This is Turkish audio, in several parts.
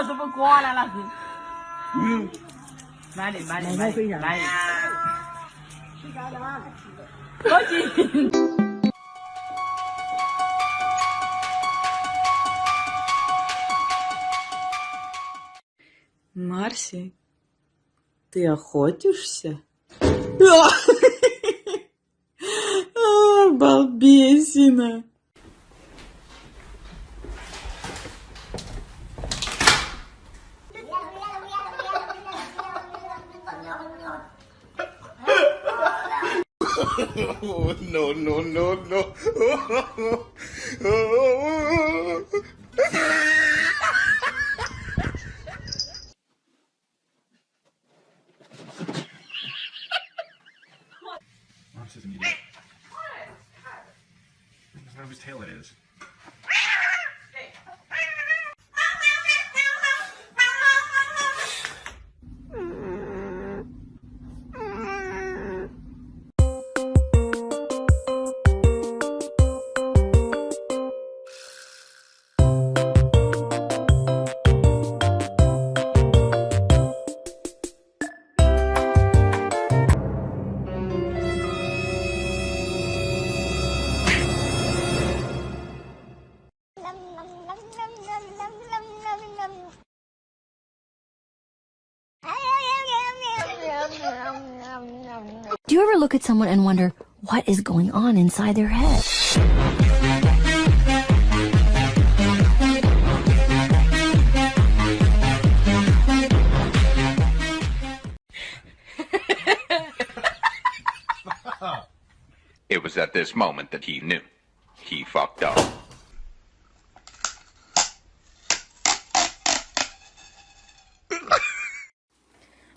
怎么过来了是？买的，买的。我进。Марси, ты охотишься? Балбесина! No, no, no, no. Mark's an idiot. He doesn't know whose tail it is. Do you ever look at someone and wonder what is going on inside their head? It was at this moment that he knew. He fucked up.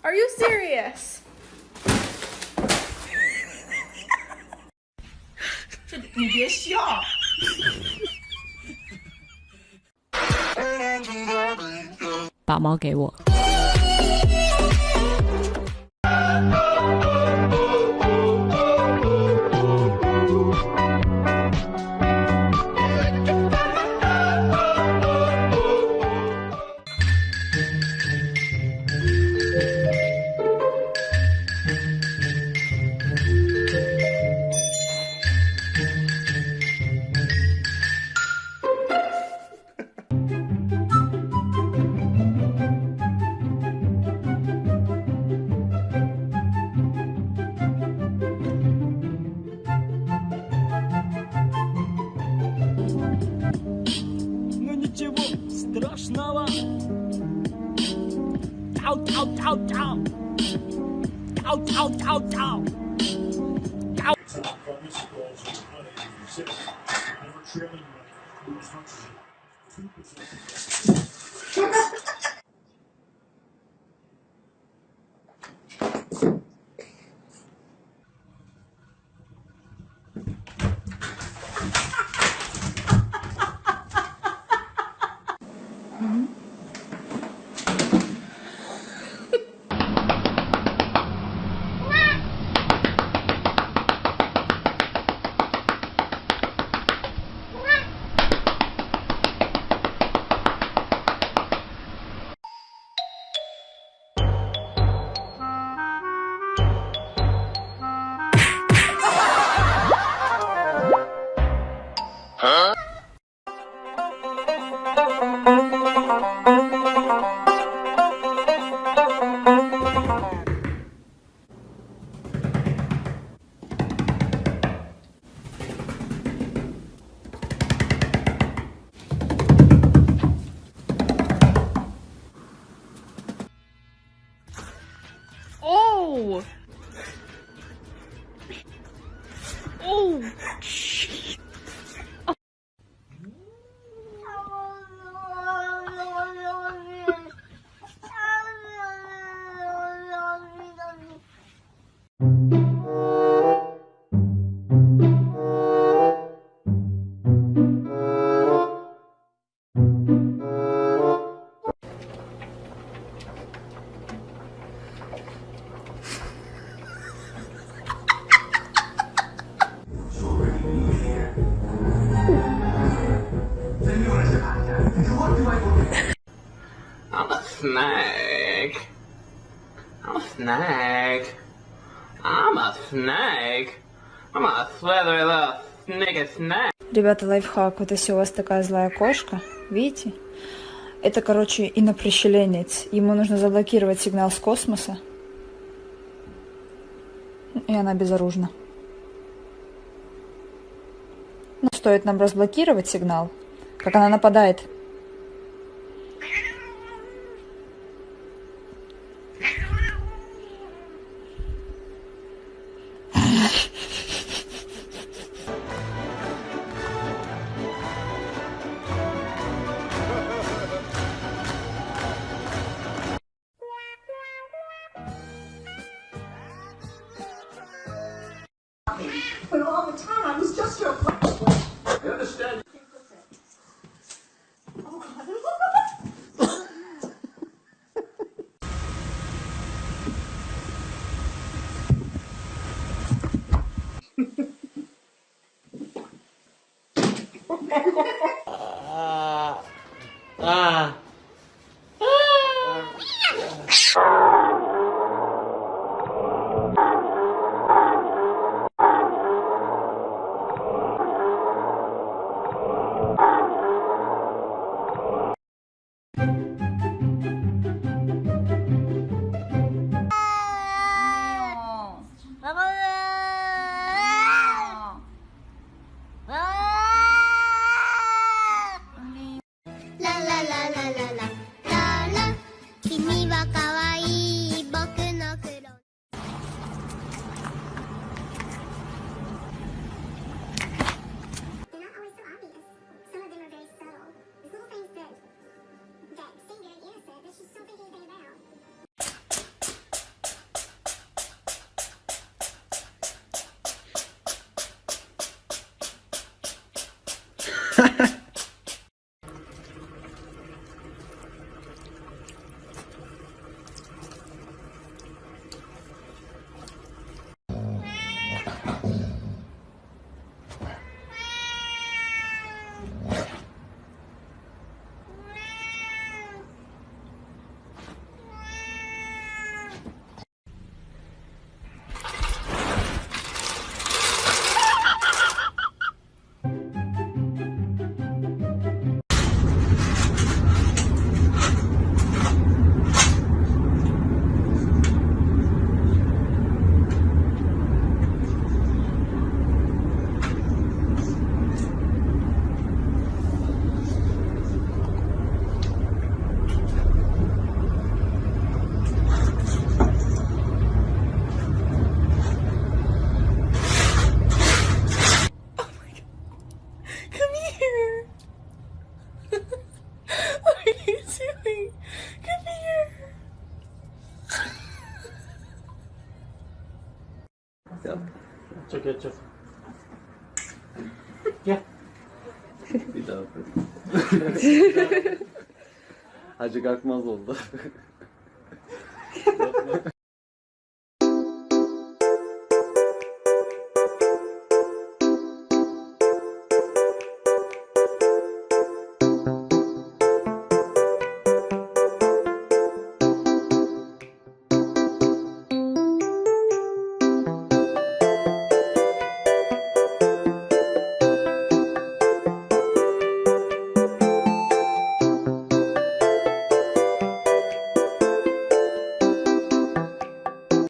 Are you serious? 你别笑。把猫给我。Ничего страшного. Тау, тау, тау, тау. Тау, тау, тау, тау. snake. I'm a snake. I'm a snake. I'm a slithery little sneaky snake. Ребята, лайфхак. Вот если у вас такая злая кошка, видите? Это, короче, иноприщеленец. Ему нужно заблокировать сигнал с космоса. И она безоружна. Но стоит нам разблокировать сигнал, как она нападает. But all the time I was just your I understand. Oh God. Çok çok. Gel. Bir daha. Hacı kalkmaz oldu.